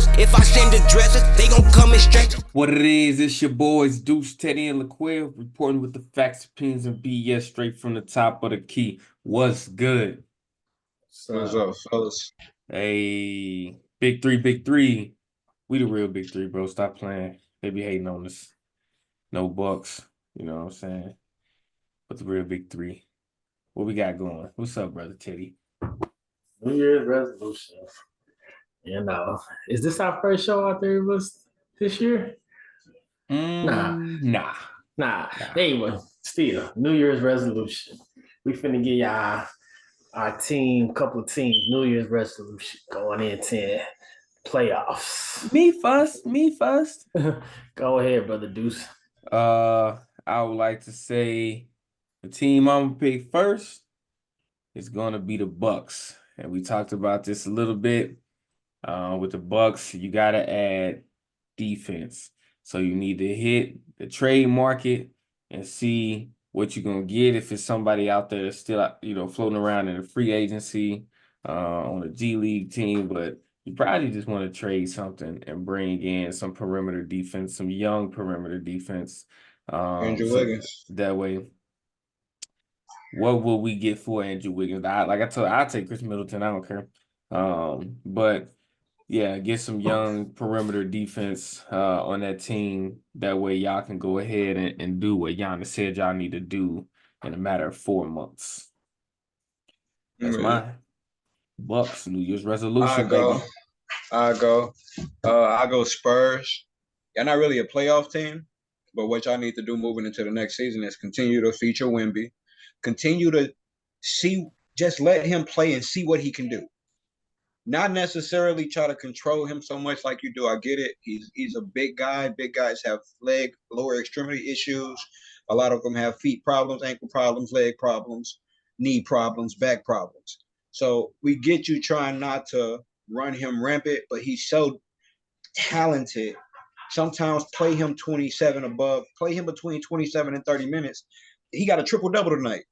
rappers. If I send the dressers, they gon' come and stretch. What it is, it's your boys Deuce, Teddy, and LaQuil reporting with the facts, opinions, and BS straight from the top of the key. What's good? What's up, fellas? Hey, big three, big three. We the real big three, bro. Stop playing. They be hating on us. No Bucks. You know what I'm saying? But the real big three. What we got going? What's up, brother Teddy? New Year's resolution. Is this our first show out there was this year? Nah. Anyway, still, New Year's resolution. We finna get y'all our team, couple of teams, New Year's resolution going into playoffs. Me first. Go ahead, brother Deuce. I would like to say the team I'm gonna pick first is gonna be the Bucks. And we talked about this a little bit. With the Bucks, you gotta add defense. So you need to hit the trade market and see what you're gonna get. If it's somebody out there that's still, floating around in a free agency on a G League team, but you probably just want to trade something and bring in some perimeter defense, some young perimeter defense. Andrew Wiggins. That way, what will we get for Andrew Wiggins? I'll take Chris Middleton. I don't care. But yeah, get some young perimeter defense on that team. That way y'all can go ahead and do what Giannis said y'all need to do in a matter of 4 months. That's my Bucks New Year's resolution, baby. I go Spurs. You're not really a playoff team, but what y'all need to do moving into the next season is continue to feature Wemby. Continue to just let him play and see what he can do. Not necessarily try to control him so much like you do. I get it. He's a big guy. Big guys have lower extremity issues. A lot of them have feet problems, ankle problems, leg problems, knee problems, back problems. So we get you trying not to run him rampant, but he's so talented. Sometimes play him 27 above. Play him between 27 and 30 minutes. He got a triple-double tonight.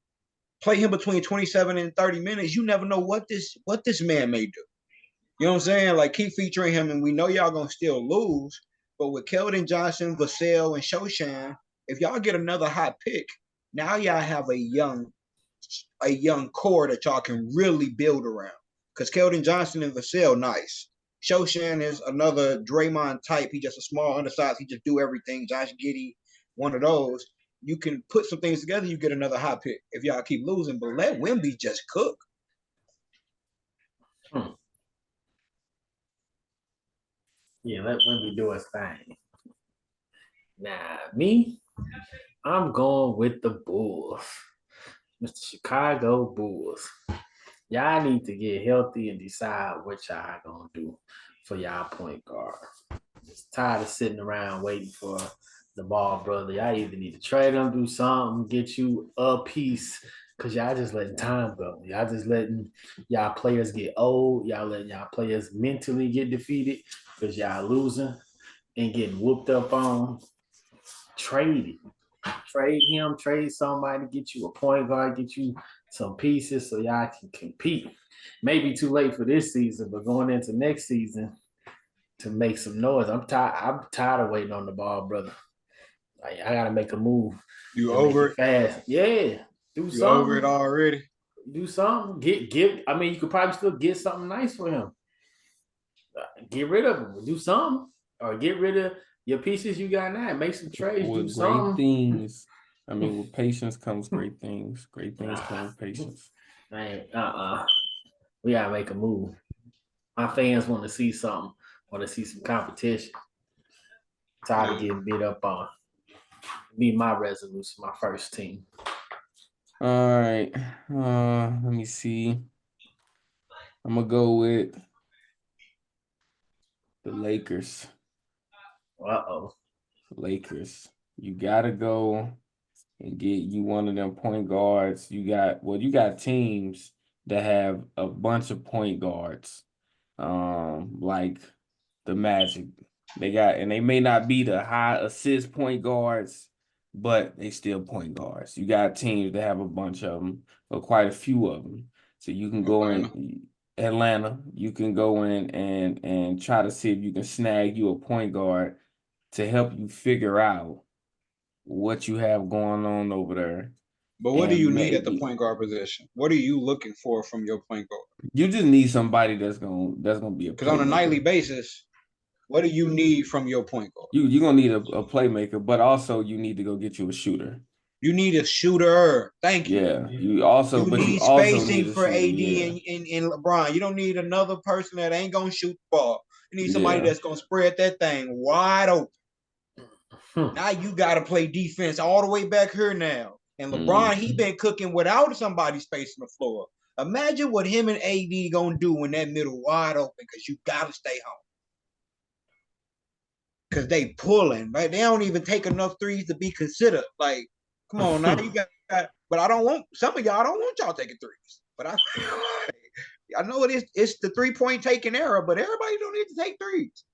Play him between 27 and 30 minutes. You never know what this man may do. You know what I'm saying? Like, keep featuring him, and we know y'all going to still lose. But with Keldon Johnson, Vassell, and Shoshan, if y'all get another hot pick, now y'all have a young core that y'all can really build around. Because Keldon Johnson and Vassell, nice. Shoshan is another Draymond type. He just a small undersized. He just do everything. Josh Giddey, one of those. You can put some things together, you get another hot pick if y'all keep losing. But let Wemby just cook. Yeah, let Wemby do his thing. Nah, me, I'm going with the Bulls. Mr. Chicago Bulls. Y'all need to get healthy and decide what y'all gonna do for y'all point guard. Just tired of sitting around waiting for the ball, brother. Y'all either need to trade them, do something, get you a piece, because y'all just letting time go. Y'all just letting y'all players get old. Y'all letting y'all players mentally get defeated because y'all losing and getting whooped up on. Trade it. Trade him, trade somebody, get you a point guard, get you some pieces so y'all can compete. Maybe too late for this season, but going into next season to make some noise. I'm tired of waiting on the ball, brother. Like, I gotta make a move. You over it? Fast. Yeah. Do you something. Over it already? Do something. You could probably still get something nice for him. Get rid of him. Do something. Or get rid of your pieces you got now. Make some trades. With do something. Great things. With patience comes great things. Great things come with patience. Man, we gotta make a move. My fans want to see something. Want to see some competition. Tired of getting beat up on. Be my resolution, my first team. All right. Let me see. I'm gonna go with the Lakers. Lakers. You gotta go and get you one of them point guards. You got teams that have a bunch of point guards. Like the Magic. They may not be the high assist point guards, but they still point guards. You got teams that have a bunch of them, or quite a few of them. So you can go and Atlanta, you can go in and try to see if you can snag you a point guard to help you figure out what you have going on over there. But what do And you need at the maybe point guard position? What are you looking for from your point guard? you just need somebody that's gonna be a Because on a nightly playmaker. basis, what do you need from your point guard? You're gonna need a playmaker, but also you need to go get you a shooter. You need a shooter. Thank you. Yeah. You You need also need spacing a for shooter. AD Yeah. and LeBron. You don't need another person that ain't gonna shoot the ball. You need somebody Yeah. that's gonna spread that thing wide open. Now you gotta play defense all the way back here now. And LeBron, he been cooking without somebody spacing the floor. Imagine what him and AD gonna do when that middle wide open, because you gotta stay home. Because they pulling, right? They don't even take enough threes to be considered. Like, come on now, you got. But I don't want some of y'all. I don't want y'all taking threes. But I know it is. It's the 3-point taking era, but everybody don't need to take threes.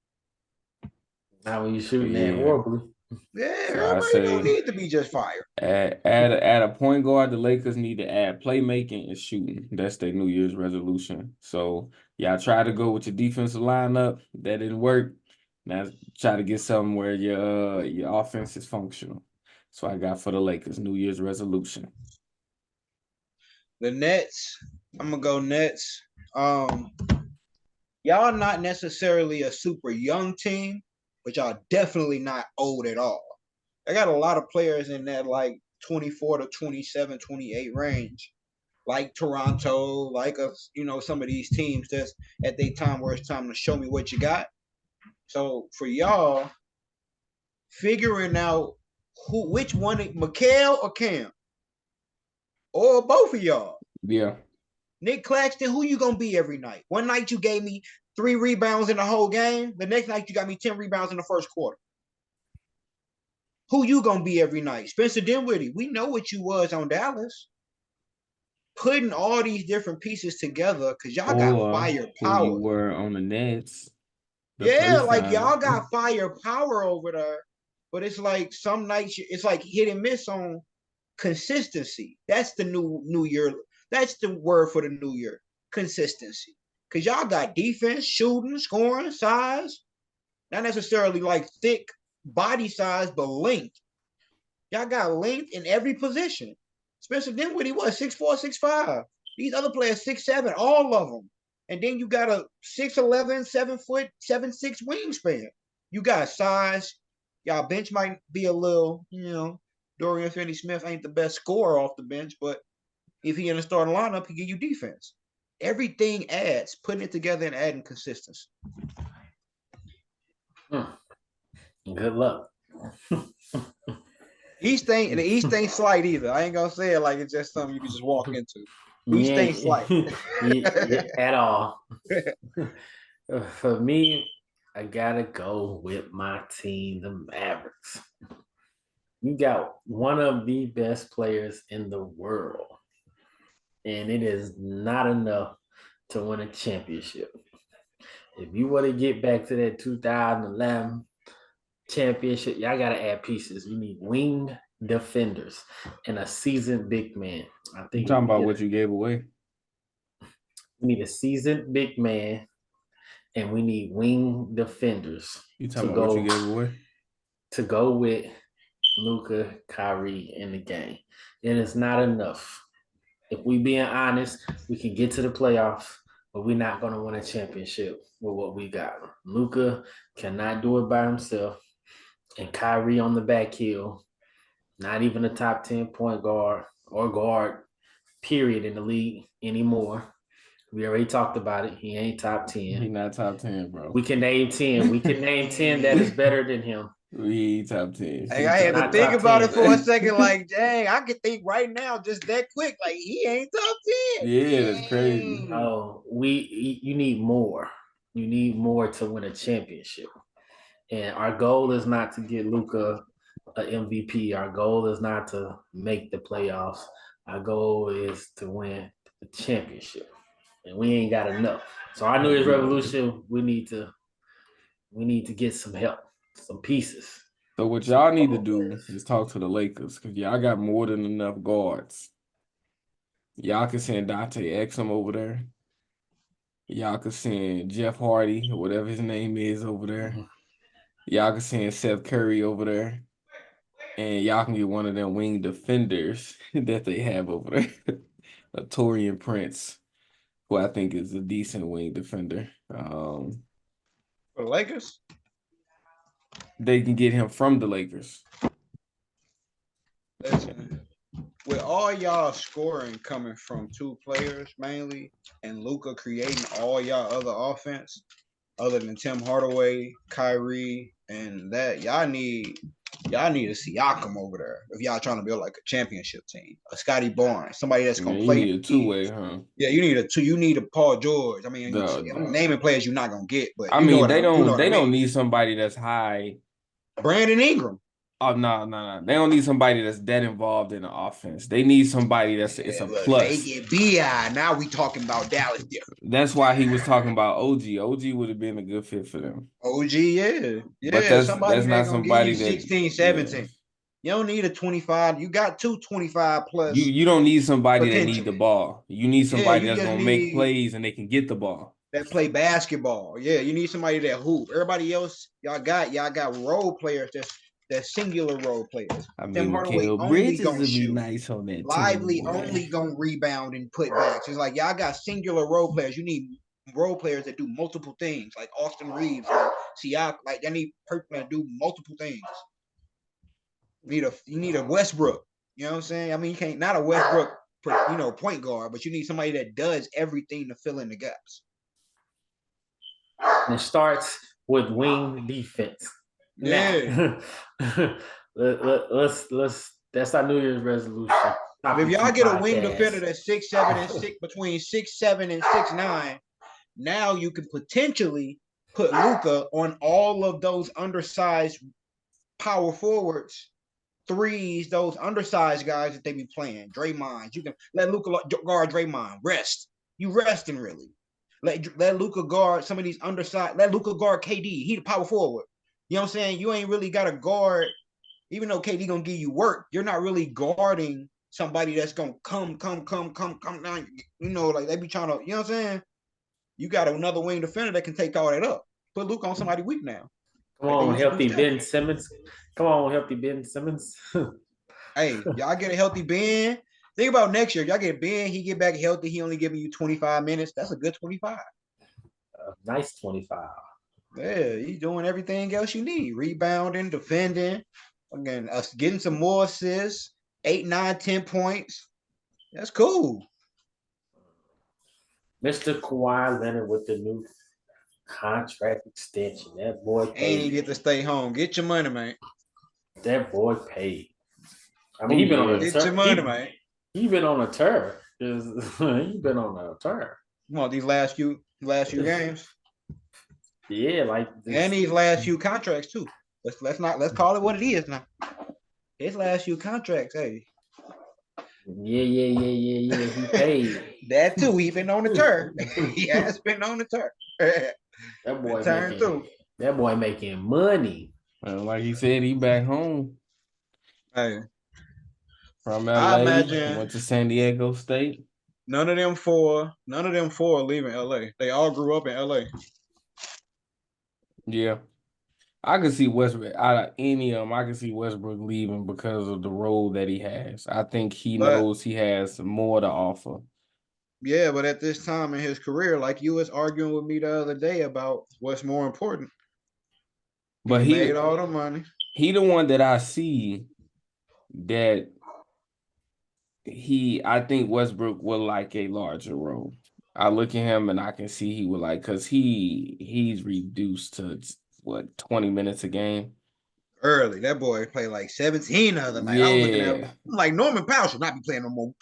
Now when you shooting that Yeah. horribly. Yeah, So I everybody say don't need to be just fire. add a point guard. The Lakers need to add playmaking and shooting. That's their New Year's resolution. So y'all try to go with your defensive lineup. That didn't work. Now try to get something where your offense is functional. So I got for the Lakers New Year's resolution. The Nets, I'm gonna go Nets. Y'all not necessarily a super young team, but y'all definitely not old at all. I got a lot of players in that like 24 to 27, 28 range, like Toronto, like some of these teams that's at their time where it's time to show me what you got. So for y'all, figuring out which one, Mikal or Cam, or both of y'all. Yeah. Nick Claxton, who you gonna be every night? One night you gave me 3 rebounds in the whole game. The next night you got me 10 rebounds in the first quarter. Who you gonna be every night? Spencer Dinwiddie, we know what you was on Dallas. Putting all these different pieces together because y'all got firepower. Who you were on the Nets. Yeah, like y'all got firepower over there. But it's like some nights it's like hit and miss on consistency. That's the new year. That's the word for the new year. Consistency. Because y'all got defense, shooting, scoring, size. Not necessarily like thick body size, but length. Y'all got length in every position. Spencer Dinwiddie was 6'4", 6'5". These other players 6'7", all of them. And then you got a 6'11", 7 foot, 7'6" wingspan. You got size. Y'all bench might be a little, Dorian Finney-Smith ain't the best scorer off the bench, but if he in the starting lineup, he give you defense. Everything adds, putting it together and adding consistency. Good luck. The East ain't slight either. I ain't gonna say it like it's just something you can just walk into. East ain't slight. At all. For me, I gotta go with my team, the Mavericks. You got one of the best players in the world, and it is not enough to win a championship. If you want to get back to that 2011 championship, y'all got to add pieces. You need wing defenders and a seasoned big man. I think You're talking about what you gave away. We need a seasoned big man, and we need wing defenders. You talking about what you gave away? To go with Luka, Kyrie in the game. And it's not enough. If we being honest, we can get to the playoffs, but we're not going to win a championship with what we got. Luka cannot do it by himself. And Kyrie on the back heel, not even a top 10 point guard or guard, period, in the league anymore. We already talked about it. He ain't top 10. He not top 10, bro. We can name 10. We can name 10 that is better than him. He ain't top 10. Hey, I had to think about it for a second. Like, dang, I could think right now just that quick. Like, he ain't top 10. Yeah, that's crazy. Oh, you need more. You need more to win a championship. And our goal is not to get Luka an MVP. Our goal is not to make the playoffs. Our goal is to win the championship. And we ain't got enough. So our New Year's revolution, we need to get some help, some pieces. So what y'all need to do is talk to the Lakers, because y'all got more than enough guards. Y'all can send Dante Exum over there. Y'all can send Jeff Hardy, or whatever his name is, over there. Y'all can send Seth Curry over there. And y'all can get one of them wing defenders that they have over there. A Torian Prince, who I think is a decent wing defender. For the Lakers? They can get him from the Lakers. Listen, with all y'all scoring coming from two players mainly, and Luka creating all y'all other offense, other than Tim Hardaway, Kyrie, and that, y'all need a Siakam over there if y'all trying to build like a championship team. A Scotty Barnes, somebody that's gonna You play. need a two-way, huh? Yeah, you need a two. You need a Paul George. I mean, I'm naming players you're not gonna get, but I you know mean, what they don't. you know what They I don't mean. need somebody that's high. Brandon Ingram. Oh no! They don't need somebody that's that involved in the offense. They need somebody that's it's a Look, plus. they get Bi. Now we talking about Dallas different. That's why he was talking about OG. OG would have been a good fit for them. OG, yeah, But somebody that's not that's gonna give you somebody that 16, yeah. 17. You don't need a 25. You got 225 plus. You don't need somebody that need the potentially. ball. You need somebody you that's just gonna make need plays and they can get the ball. that play basketball. Yeah, you need somebody that hoop. Everybody else, y'all got role players that's singular role players. I Tim mean, Hardaway Mikal only Bridges gonna would be shoot. nice on that Lively team. only gonna rebound and put backs. It's like y'all got singular role players. You need role players that do multiple things, like Austin Reeves, like Siak. Like they need person that do multiple things. You need a Westbrook. You know what I'm saying? I mean, you can't not a Westbrook, point guard, but you need somebody that does everything to fill in the gaps. And it starts with wing defense. Yeah. Now, let's. That's our New Year's resolution. If y'all get a wing defender that's 6'7" and 6 between 6'7" and 6'9", now you can potentially put Luka on all of those undersized power forwards, threes, those undersized guys that they be playing. Draymond, you can let Luka guard Draymond. Rest. You resting really. Let Luka guard some of these undersized. Let Luka guard KD. He the power forward. You know what I'm saying? You ain't really got to guard. Even though KD gonna give you work, you're not really guarding somebody that's gonna come down. Like they be trying to. You know what I'm saying? You got another wing defender that can take all that up. Put Luka on somebody weak now. Come on, healthy Ben Simmons. Come on, healthy Ben Simmons. Hey, y'all get a healthy Ben. Think about next year. Y'all get Ben. He get back healthy. He only giving you 25 minutes. That's a good 25. Nice 25. Yeah, he's doing everything else you need. Rebounding, defending. Again, getting some more assists, 8, 9, 10 points. That's cool. Mr. Kawhi Leonard with the new contract extension. That boy paid. And he get to stay home. Get your money, man. That boy paid. I mean, he been on a Get your money, man. He been on a tear. He been on a tear. Come on, these last few games. Yeah, like this. And these last few contracts too. Let's call it what it is now. His last few contracts, hey. Yeah. He paid. That too. He been on the turn. He has been on the turn. That boy making money. Well, like he said, he back home. Hey. From LA, I imagine went to San Diego State. None of them four are leaving LA. They all grew up in LA. Yeah. I can see Westbrook out of any of them. I can see Westbrook leaving because of the role that he has. I think he knows he has more to offer. Yeah, but at this time in his career, like you was arguing with me the other day about what's more important. But he made all the money. He the one that I see that I think Westbrook will like a larger role. I look at him and I can see he would like, because he's reduced to 20 minutes a game. Early, that boy played like 17 the other night. Yeah. I was looking at him, I'm like, Norman Powell should not be playing no more.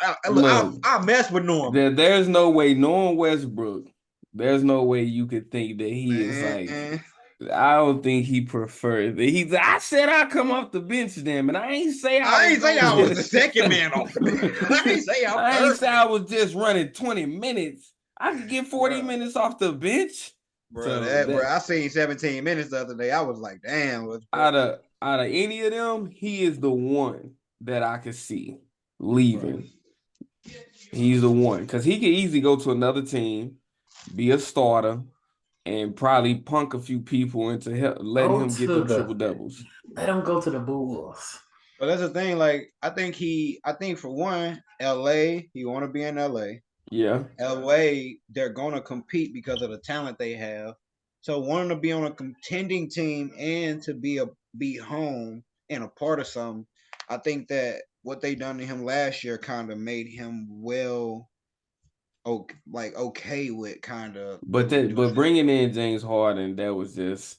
I mess with Norman. There's no way, knowing Westbrook, there's no way you could think that he is like. I don't think he prefers. I said I'd come off the bench then, but I ain't say I was the second man off the bench. I ain't say I was just running 20 minutes. I could get 40 minutes off the bench. Bro, I seen 17 minutes the other day. I was like, damn. Out of any of them, he is the one that I could see leaving. He's the one, because he could easily go to another team. be a starter, and probably punk a few people into letting him get them triple doubles. Let him go to the Bulls. But that's the thing. Like, I think for one, LA, he want to be in LA. Yeah. LA, they're gonna compete because of the talent they have. So wanting to be on a contending team and to be home and a part of something, I think that what they done to him last year kind of made him okay with kind of But bringing in James Harden, that was just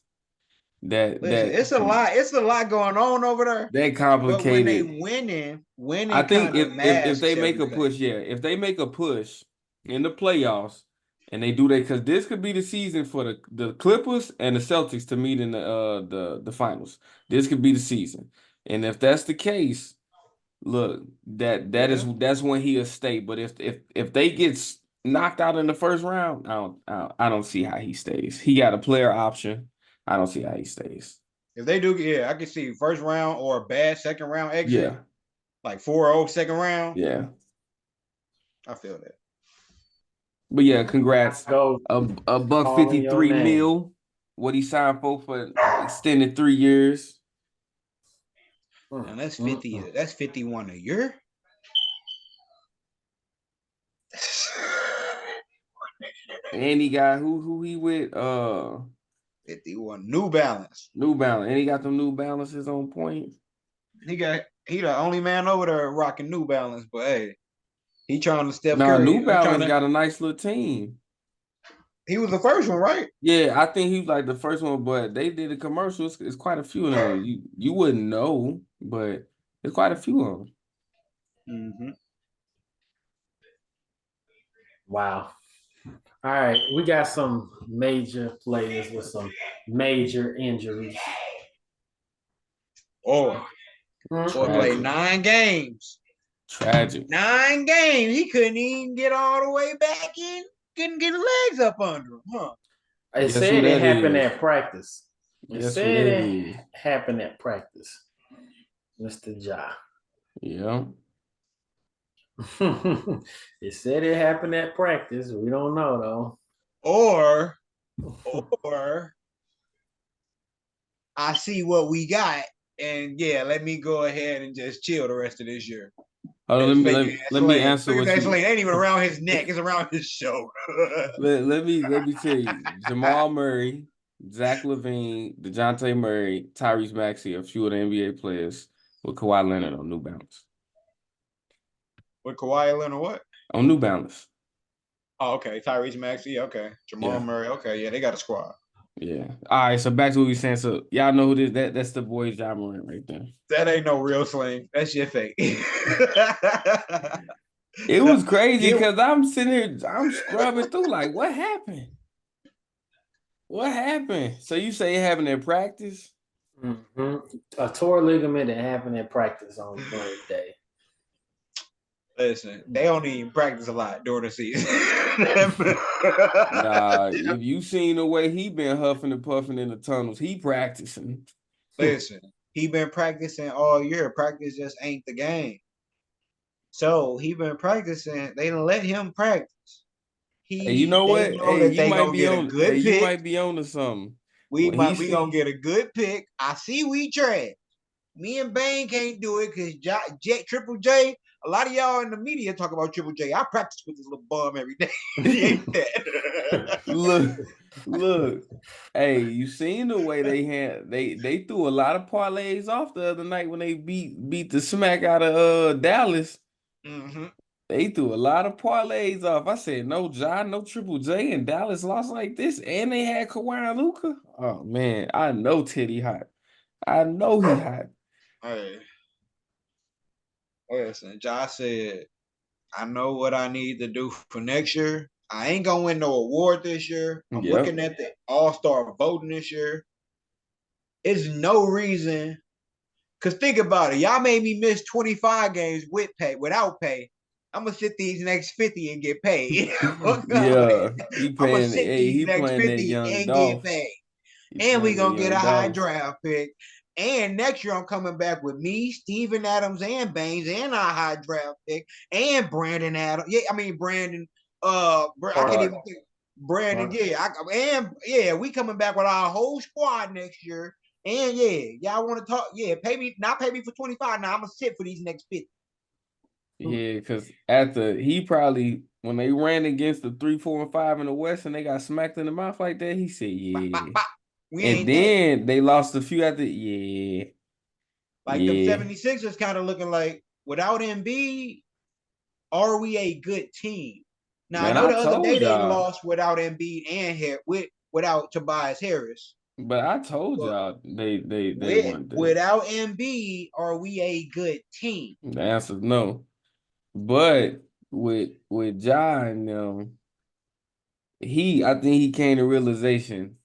Listen, it's a lot. It's a lot going on over there. that But when they complicated. winning I think kind of if they masks make a everything. push, if they make a push in the playoffs and they do that, because this could be the season for the Clippers and the Celtics to meet in the finals. This could be the season. And if that's the case, look, that's when he'll stay. But if they get knocked out in the first round, I don't see how he stays. He got a player option. I don't see how he stays. If they do, yeah, I can see first round or a bad second round exit. Yeah. Like 4-0 second round. Yeah. I feel that. But yeah, congrats. Go A buck calling your 53 name. mil. What he signed for extended 3 years. And that's 50. That's 51 a year. And he got who he with? 51 New Balance. New Balance. And he got them New Balances on point. He the only man over there rocking New Balance, but hey, he trying to step No, Curry. New Balance got a nice little team. He was the first one, right? Yeah, I think he was like the first one, but they did a commercial. It's quite a few of them. You wouldn't know, but there's quite a few of them. Mm-hmm. Wow. All right, we got some major players with some major injuries. Or played 9 games. Tragic. 9 games. He couldn't even get all the way back in. Couldn't get his legs up under him, huh? It Guess said who it that happened is? at practice. It Guess who said that it is? happened at practice. Mr. Ja. Yeah. It said it happened at practice. We don't know though. Or I see what we got, and yeah, let me go ahead and just chill the rest of this year. Hold on, let me answer Look what at that you. sling. Ain't even around his neck. It's around his shoulder. Let me tell you. Jamal Murray, Zach LaVine, DeJounte Murray, Tyrese Maxey, a few of the NBA players with Kawhi Leonard on New Balance. With Kawhi Leonard, what? On New Balance. Oh, okay. Tyrese Maxey, okay. Jamal Murray, okay. Yeah, they got a squad. Yeah. All right, so back to what we saying. So y'all know who this that's the boy Ja Morant right there. That ain't no real sling. That's your fake. It was crazy because I'm sitting here, I'm scrubbing through like, what happened? What happened? So you say it happened in practice? Mm-hmm. A torn ligament that happened at practice on Wednesday. Listen, they don't even practice a lot during the season. Nah, if you seen the way he been huffing and puffing in the tunnels, he practicing. Listen, he been practicing all year. Practice just ain't the game. So he been practicing. They done let him practice. Hey, you know what? Know Hey, that they gonna get a good pick. You might be on to something. We gonna get a good pick. I see we trash. Me and Bane can't do it because Triple J. A lot of y'all in the media talk about Triple J. I practice with this little bum every day. He ain't that. Look. Hey, you seen the way they threw a lot of parlays off the other night when they beat the smack out of Dallas. Mm-hmm. They threw a lot of parlays off. I said no Ja, no Triple J, and Dallas lost like this, and they had Kawhi and Luka. Oh man, I know Teddy hot. I know he hot. Hey. Listen, Josh said, I know what I need to do for next year. I ain't gonna win no award this year. I'm looking at the All-Star voting this year. It's no reason. Cause think about it. Y'all made me miss 25 games without pay. I'm gonna sit these next 50 and get paid. Yeah, I'm gonna sit these next 50 and get paid. And we gonna get a high draft pick. And next year I'm coming back with me, Steven Adams, and Baines, and our high draft pick, and Brandon Adams. Yeah, I mean Brandon. I can't even think. Brandon, we coming back with our whole squad next year. And y'all want to talk? Yeah, pay me for 25. Now I'm gonna sit for these next 50. Yeah, because he probably when they ran against the 3, 4, and 5 in the West and they got smacked in the mouth like that, he said, Bop, yeah. bop, bop. We And ain't then they lost a few after, yeah. like the 76ers kind of looking like without Embiid, are we a good team? Now Man, I know I the other day told they y'all. lost without Embiid and without Tobias Harris. But I told y'all they weren't there. Without Embiid, are we a good team? The answer is no. But with Ja and I think he came to realization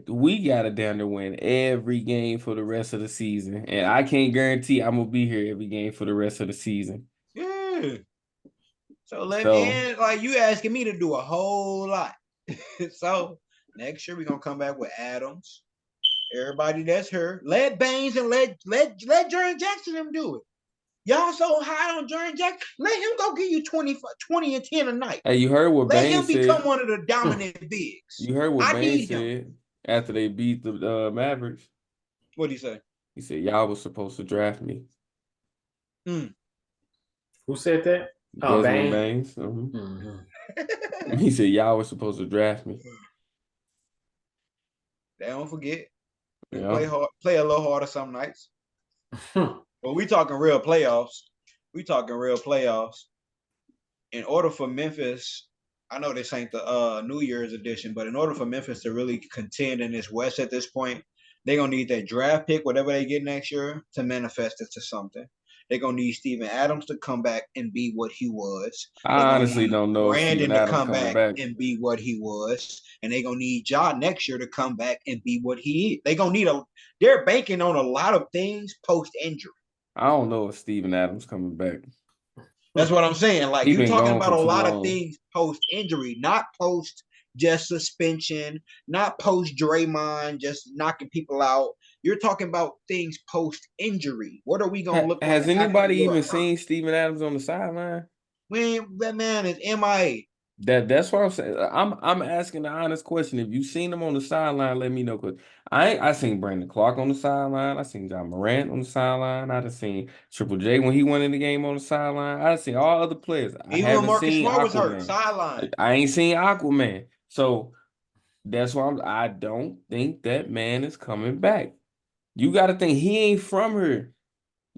we got to down to win every game for the rest of the season. And I can't guarantee I'm gonna be here every game for the rest of the season. Yeah. So like you asking me to do a whole lot. So next year we're gonna come back with Adams. Everybody that's her. Let Baines and let Jaren Jackson them do it. Y'all so high on Jaren Jackson. Let him go give you 20 and 10 a night. Hey, you heard what Baines said? Let him become one of the dominant bigs. You heard what Baines said after they beat the Mavericks? What'd he say? He said, y'all was supposed to draft me. Who said that? Desmond Baines. He said, y'all was supposed to draft me. They don't forget. Yeah. Play a little harder some nights. But we talking real playoffs. In order for Memphis, I know this ain't the New Year's edition, but in order for Memphis to really contend in this West at this point, they're going to need that draft pick, whatever they get next year, to manifest it to something. They're going to need Steven Adams to come back and be what he was. I honestly don't know Brandon if Steven to Adams come coming back and be what he was. And they're going to need Ja next year to come back and be what he is. They're banking on a lot of things post-injury. I don't know if Steven Adams coming back. That's what I'm saying. Like, you're talking about a lot long. of things post-injury, not post just suspension, not post Draymond just knocking people out. You're talking about things post-injury. What are we going to look like? Has anybody even seen Steven Adams on the sideline? When that man is MIA. That's what I'm saying. I'm asking the honest question. If you seen him on the sideline, let me know. Cause I seen Brandon Clark on the sideline. I seen John Morant on the sideline. I done seen Triple J when he went in the game on the sideline. I done seen all other players. Even when Marcus Smart was hurt, sideline. I ain't seen Aquaman. So that's why I don't think that man is coming back. You got to think he ain't from here.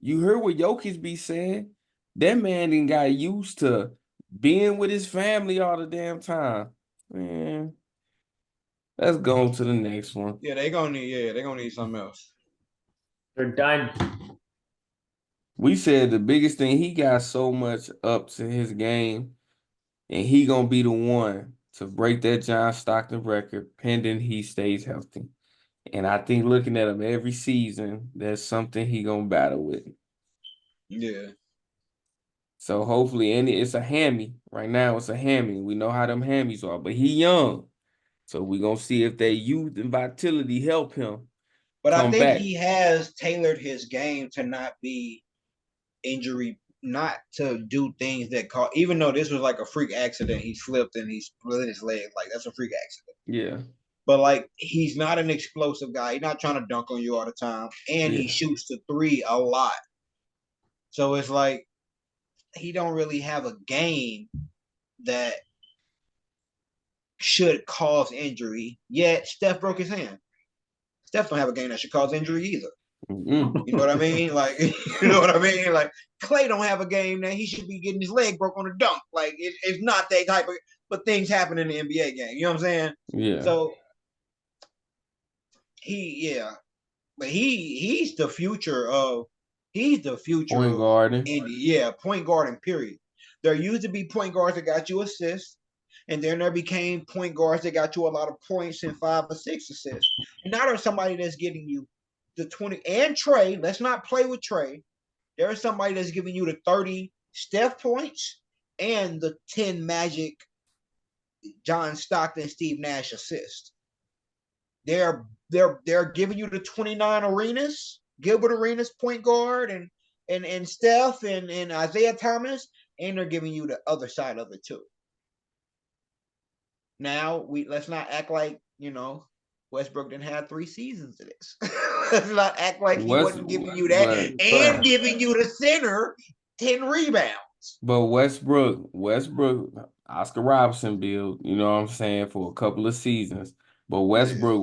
You heard what Jokic be saying. That man didn't got used to being with his family all the damn time. Man, let's go to the next one. Yeah, they're gonna need something else. They're done. We said the biggest thing, he got so much up to his game, and he gonna be the one to break that John Stockton record pending he stays healthy. And I think looking at him every season, there's something he gonna battle with. Yeah. So hopefully, and it's a hammy. Right now, it's a hammy. We know how them hammies are, but he young. So we're going to see if that youth and vitality help him. But I think he has tailored his game to not be injury, not to do things that cause, even though this was like a freak accident, he slipped and he split his leg. Like, that's a freak accident. Yeah. But, like, he's not an explosive guy. He's not trying to dunk on you all the time. And he shoots the three a lot. So it's like, he don't really have a game that should cause injury. Yet Steph broke his hand. Steph don't have a game that should cause injury either. Mm-hmm. You know what I mean? Like, you know what I mean? Like, Klay don't have a game that he should be getting his leg broke on a dunk. Like, it's not that type of, but things happen in the NBA game. You know what I'm saying? Yeah. So but he's the future of. He's the future point guard. Point guarding, period. There used to be point guards that got you assists, and then there became point guards that got you a lot of points and 5 or 6 assists. And now there's somebody that's getting you the 20. And Trey, let's not play with Trey. There's somebody that's giving you the 30 Steph points and the 10 Magic John Stockton, Steve Nash assists. They're giving you the 29 Arenas. Gilbert Arenas, point guard, and Steph and Isaiah Thomas, and they're giving you the other side of it too. Now let's not act like Westbrook didn't have 3 seasons of this. Let's not act like he wasn't giving you that and giving you the center 10 rebounds. But Westbrook, Oscar Robertson build, you know what I'm saying, for a couple of seasons. But Westbrook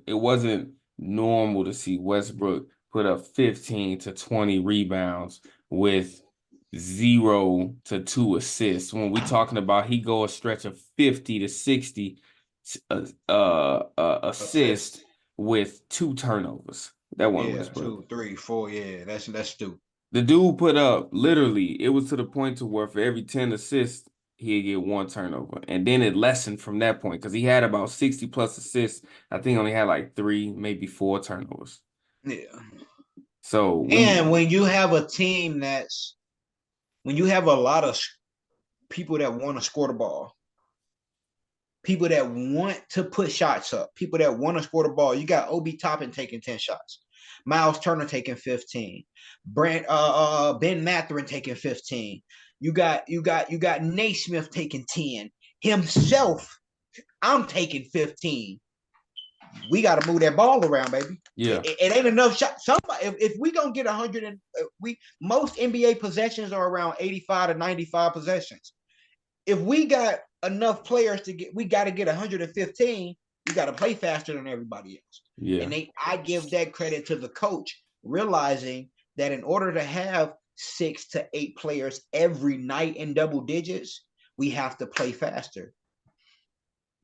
it wasn't normal to see Westbrook put up 15 to 20 rebounds with 0 to 2 assists. When we talking about he go a stretch of 50 to 60 assists with 2 turnovers. That one was 2, 3, 4. Yeah, that's stupid. The dude put up literally, it was to the point to where for every 10 assists, he'd get 1 turnover. And then it lessened from that point because he had about 60 plus assists. I think he only had like 3, maybe 4 turnovers. Yeah. So when you have a team when you have a lot of people that want to score the ball, people that want to put shots up, people that want to score the ball, you got Obi Toppin taking 10 shots. Miles Turner taking 15. Ben Mathurin taking 15. You got Naismith taking 10. Himself, I'm taking 15. We got to move that ball around, baby. Yeah, it ain't enough shots. Somebody, if we gonna get 100, and most NBA possessions are around 85 to 95 possessions. If we got enough players we got to get 115. You got to play faster than everybody else. Yeah. And I give that credit to the coach, realizing that in order to have 6 to 8 players every night in double digits, we have to play faster.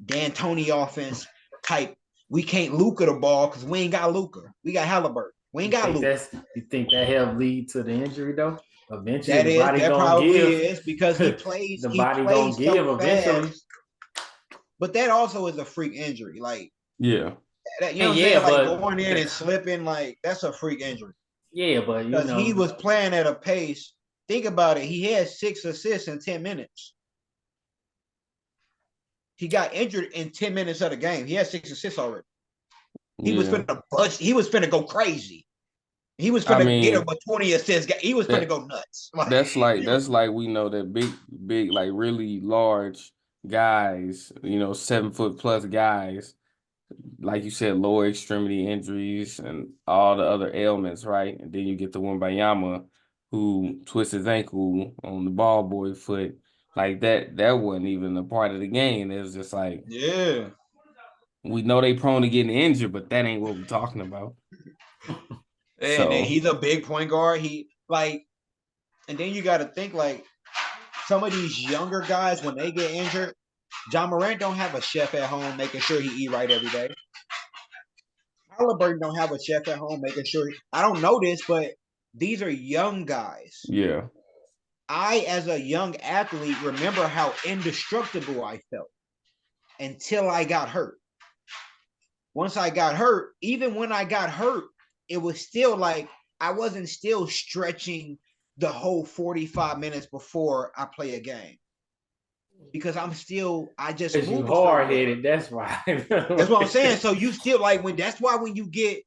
D'Antoni offense type. We can't Luka the ball because we ain't got Luka. We got Haliburton. We ain't got Luka. You think that helped lead to the injury though? Eventually, that probably is because he plays. The body gonna give eventually. But that also is a freak injury. Like, yeah. That, you know what I'm saying? Like going in and slipping, like that's a freak injury. Yeah, but because he was playing at a pace. Think about it. He had 6 assists in 10 minutes. He got injured in 10 minutes of the game. He had 6 assists already. He was finna bust. He was finna go crazy. He was finna get him a 20 assists. He was finna go nuts. That's like we know that big, like really large guys, 7 foot plus guys, like you said, lower extremity injuries and all the other ailments, right? And then you get the Wembanyama who twists his ankle on the ball boy foot. Like that wasn't even a part of the game. It was just like, yeah, we know they prone to getting injured, but that ain't what we're talking about. And then he's a big point guard. And then you got to think like some of these younger guys when they get injured. John Morant don't have a chef at home making sure he eat right every day. Haliburton don't have a chef at home making sure. I don't know this, but these are young guys. Yeah. I, as a young athlete, remember how indestructible I felt until I got hurt. Once I got hurt, even when I got hurt, it was still like I wasn't still stretching the whole 45 minutes before I play a game. Because I just moved. You hard-headed, that's why. That's what I'm saying. So you still that's why when you get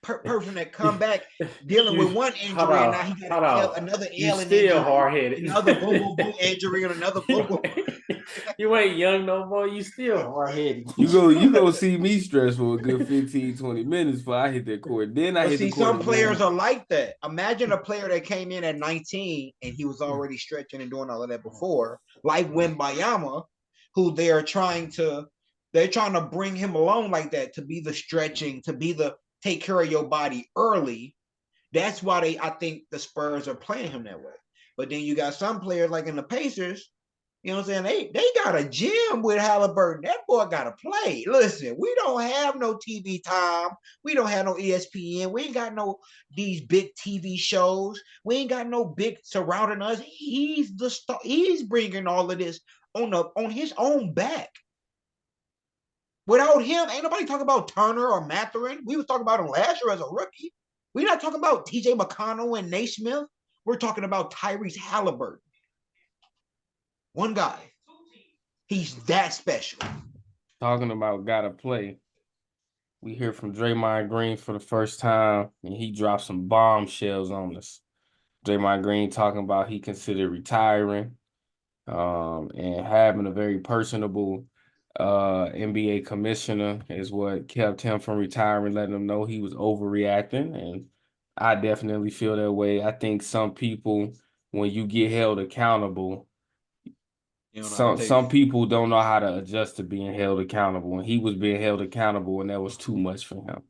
person that come back dealing with one injury and now he got another ailing injury, still hard-headed. Another boom injury and another boom. You ain't young no more. You still hard-headed. You go see me stress for a good 15, 20 minutes before I hit that court. Then I hit the court. Some players are like that. Imagine a player that came in at 19 and he was already stretching and doing all of that before, like Wembanyama, who they're trying to bring him along like that to be the stretching, to be the take care of your body early. That's why I think the Spurs are playing him that way. But then you got some players like in the Pacers, you know what I'm saying? They got a gym with Haliburton. That boy got to play. Listen, we don't have no TV time. We don't have no ESPN. We ain't got no these big TV shows. We ain't got no big surrounding us. He's the star. He's bringing all of this on his own back. Without him, ain't nobody talking about Turner or Mathurin. We was talking about him last year as a rookie. We're not talking about TJ McConnell and Naismith. We're talking about Tyrese Haliburton. One guy. He's that special. Talking about gotta play. We hear from Draymond Green for the first time, and he dropped some bombshells on us. Draymond Green talking about he considered retiring, and having a very personable NBA commissioner is what kept him from retiring, letting him know he was overreacting. And I definitely feel that way. I think some people, when you get held accountable, You don't know how to take some it. people don't know how to adjust to being held accountable, and he was being held accountable, and that was too much for him.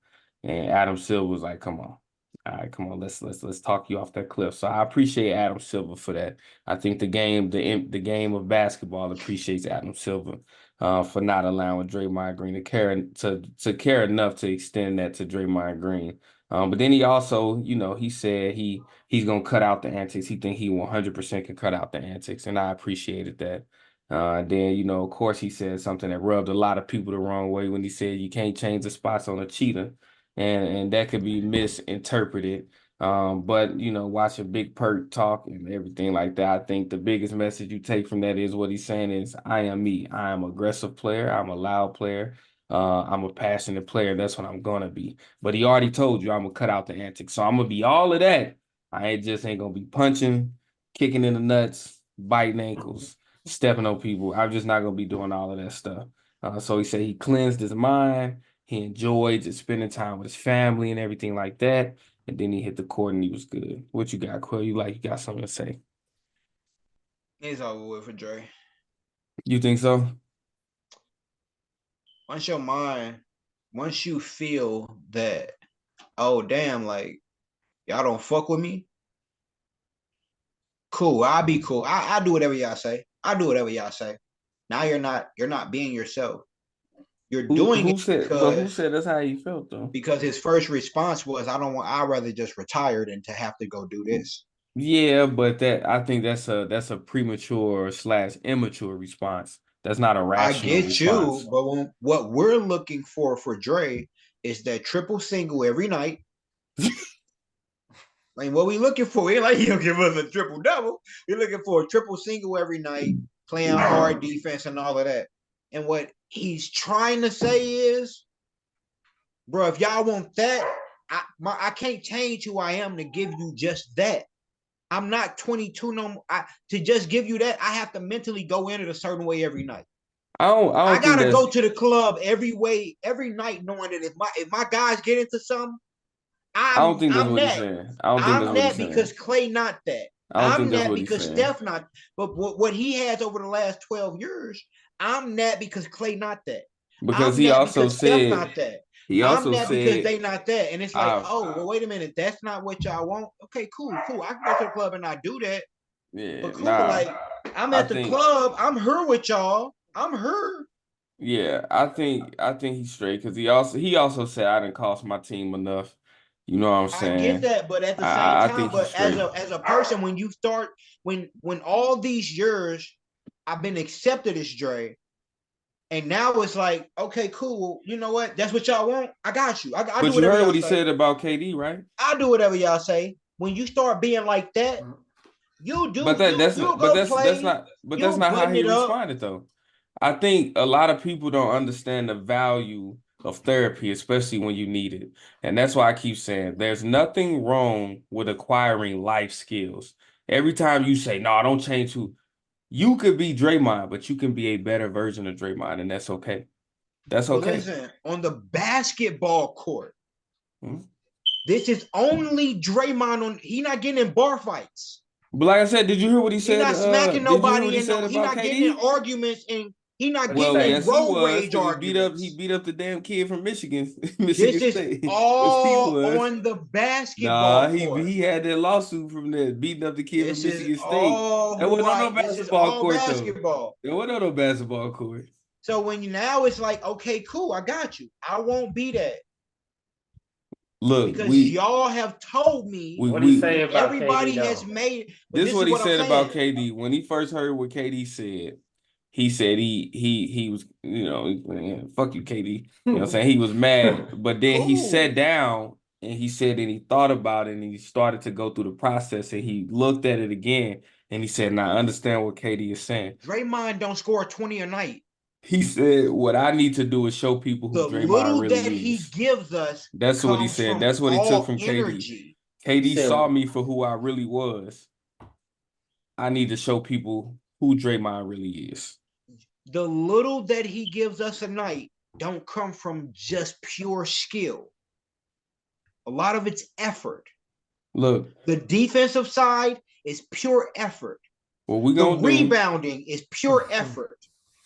And Adam Silver was like, "Come on, all right, come on, let's talk you off that cliff." So I appreciate Adam Silver for that. I think the game of basketball appreciates Adam Silver for not allowing Draymond Green to care enough to extend that to Draymond Green. But then he also, he said he's gonna cut out the antics. He think he 100% can cut out the antics, and I appreciated that. Then, of course, he said something that rubbed a lot of people the wrong way when he said you can't change the spots on a cheetah, and that could be misinterpreted. But watching Big Perk talk and everything like that, I think the biggest message you take from that is what he's saying is, I am me. I am an aggressive player. I'm a loud player. I'm a passionate player. That's what I'm gonna be. But he already told you I'm gonna cut out the antics. So I'm gonna be all of that. I ain't gonna be punching, kicking in the nuts, biting ankles, stepping on people. I'm just not gonna be doing all of that stuff. So he said he cleansed his mind. He enjoyed just spending time with his family and everything like that. And then he hit the court and he was good. What you got, Quill? You got something to say? It's over with for Dre. You think so? Once you feel that, oh damn, like y'all don't fuck with me, cool. I'll be cool. I do whatever y'all say. I do whatever y'all say. Now you're not being yourself. You're doing Who it said? because, But who said that's how you felt though? because his first response was, I'd rather just retire than to have to go do this. Yeah, but I think that's a premature / immature response. That's not a I rational get response. you, but what we're looking for Dre is that triple single every night. Like, what we looking for? We ain't like he'll give us a triple double. We're looking for a triple single every night, playing hard defense and all of that. And what he's trying to say is, bro, if y'all want that, I can't change who I am to give you just that. I'm not 22 no more. To just give you that, I have to mentally go in it a certain way every night. I don't think gotta that's. go to the club every night, knowing that if my guys get into something, I don't think that's I'm what he's that. saying. I don't think that's I'm what he's that saying. because Clay not that. I don't think I'm that's that what he's because saying. Steph not. But what he has over the last 12 years, I'm that because Clay not that. Because I'm he that also because Steph said not that. he I'm also that because said they not that. And it's like, I've oh, well, wait a minute. That's not what y'all want. Okay, cool. I can go to the club and not do that. yeah, But cool, nah. like, I'm I at the think club. I'm her with y'all. I'm her. yeah, I think he's straight because he also said I didn't cost my team enough. You know what I'm I get saying? that, but at the same I time, think he's but as straight. a person, when you start when all these years I've been accepted as Dre, and now it's like, okay, cool. You know what? That's what y'all want. I got you. I do But you whatever heard y'all what he say. said about KD, right? I do whatever y'all say. When you start being like that, you'll But go that's play. not You'll how button he it up. responded though. I think a lot of people don't understand the value of therapy, especially when you need it. And that's why I keep saying there's nothing wrong with acquiring life skills. Every time you say, no, don't change who you could be Draymond, but you can be a better version of Draymond, and that's okay. That's But okay. listen, on the basketball court, Hmm? this is only Draymond on. He not getting in bar fights. But like I said, did you hear what he He said? not smacking Did you hear what nobody he in no. said He about not getting in KD? arguments, and he not Well, getting in yes, he road was rage because he arguments. beat up the damn kid from Michigan, Michigan This is State. Yes, he all was. on the Nah, basketball court. he had that lawsuit from that beating up the kid from This is Michigan State. all That wasn't on no This is basketball all court though. basketball. That wasn't on no basketball court. So when now it's like, okay, cool, I got you. I won't be that Look, because y'all have told me. we What do you say we about Everybody KD has though? made. But this is this is what he what I'm said about saying. KD. When he first heard what KD said, he said he was, fuck you, KD. You know what I'm saying? He was mad. But then he sat Cool. down and he said that he thought about it and he started to go through the process and he looked at it again and he said, now I understand what KD is saying. Draymond don't score 20 a night. He said, what I need to do is show people who The Draymond little that really he is. gives us That's what he comes said. from That's what he took all from KD. energy. KD Said, saw me for who I really was. I need to show people who Draymond really is. the little that he gives us a night don't come from just pure skill. A lot of it's effort. Look, The defensive side is pure effort. what we The gonna do? rebounding is pure effort.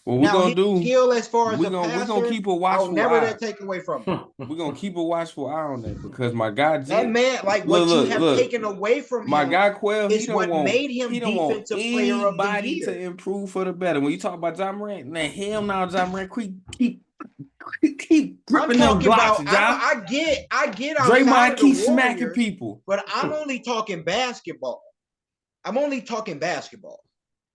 What we Now, gonna his do? skill as far as We a gonna passer, keep a I'll watchful never eye. that take away from him. We're gonna keep a watchful eye on that because my guy That man, like what you have taken away from my him, guy Quell, is what made him he don't want defensive player of the anybody year. to improve for the better. When you talk about John Morant, man, hell now, John Morant, keep I'm gripping them talking blocks, about. John. I get. Draymond Outside keep of the smacking Warriors, people. but I'm only talking basketball.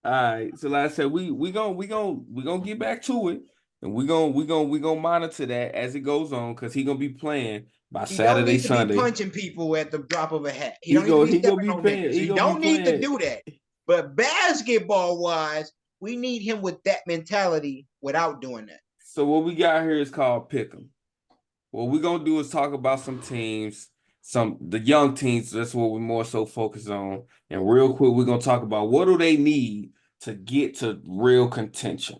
All right, so like I said, we gonna get back to it, and we gonna monitor that as it goes on because he gonna be playing by He Saturday, don't need to Sunday. be punching people at the drop of a hat. He don't need to be stepping on niggas. He don't need to do that. But basketball wise, we need him with that mentality without doing that. So what we got here is called Pick'em. What we're gonna do is talk about some teams, the young teams. That's what we're more so focused on. And real quick, we're gonna talk about what do they need to get to real contention.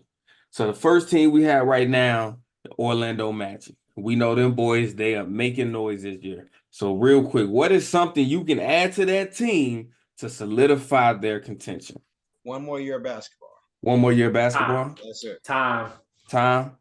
So the first team we have right now, the Orlando Magic. We know them boys, they are making noise this year. So real quick, what is something you can add to that team to solidify their contention? One more year of basketball. One more year of basketball? That's it. Time. Yeah.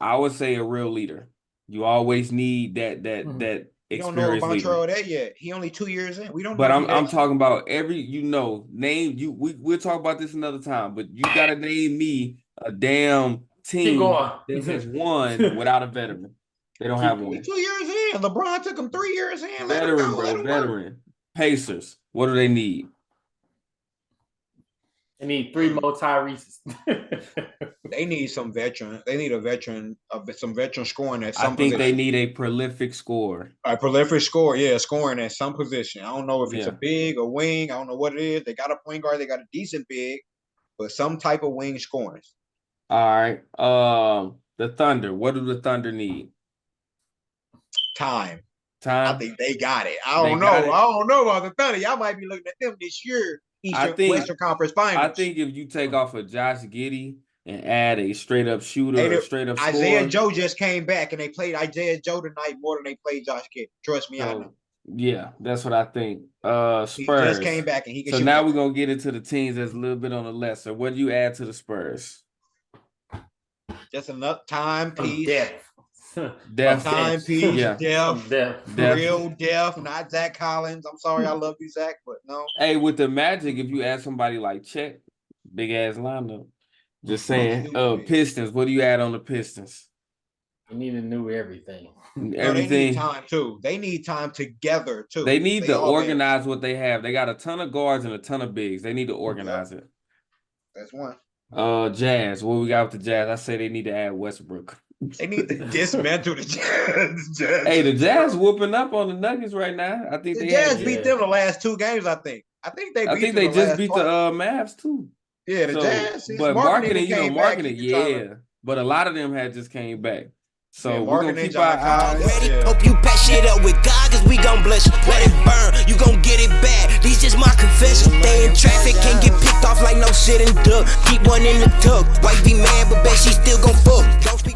I would say a real leader. You always need that We don't know experienced about leader. that yet. He only 2 years in. We don't. But know I'm talking about name you. We'll talk about this another time. But you gotta name me a damn team that has won without a veteran. They don't have one. 2 years in. LeBron took him 3 years in. Veteran, bro. Veteran. Pacers. What do they need? They need 3 more Tyrese's. They need some veteran. They need a veteran, some veteran scoring at some I think position. they need a prolific scorer. A prolific scorer, yeah, scoring at some position. I don't know if it's Yeah. a big, a wing. I don't know what it is. They got a point guard. They got a decent big, but some type of wing scoring. All right. The Thunder. What do the Thunder need? Time. Time. I think they got it. I They don't got know. it. I don't know about the Thunder. Y'all might be looking at them this year. Western Conference Finals. I think if you take off a Josh Giddey and add a straight up shooter, Hey, a straight up Isaiah scorer, Joe just came back and they played Isaiah Joe tonight more than they played Josh Giddey. Trust me, I know. yeah, that's what I think. Spurs. He just came back and he can So shoot. now we're gonna get into the teams that's a little bit on the lesser. What do you add to the Spurs? Just enough time piece. Depth. Time piece. Yeah. Depth. Real depth. Not Zach Collins. I'm sorry, I love you, Zach, but no. Hey, with the Magic, if you add somebody like Chet, big ass lineup. Just saying. Pistons. What do you add on the Pistons? You need to know everything. No, they need time too. They need time together too. They need to organize what they have. They got a ton of guards and a ton of bigs. They need to organize it. That's one. Jazz. What we got with the Jazz? I say they need to add Westbrook. They need to dismantle the Jazz. Hey, the Jazz whooping up on the Nuggets right now. I think the Jazz beat them the last 2 games. I think they just beat the Mavs too. Yeah, the Jazz. But marketing, yeah. But a lot of them had just came back. So we're gonna keep our eyes. Ready? Hope you patch shit up with God, cause we gon' bless you. Let it burn, you gon' get it back. These just my confession. Stay in traffic, can't get picked off like no shit and duck. Keep one in the tuck. Wife be mad, but bet she still gon' fuck. Don't speak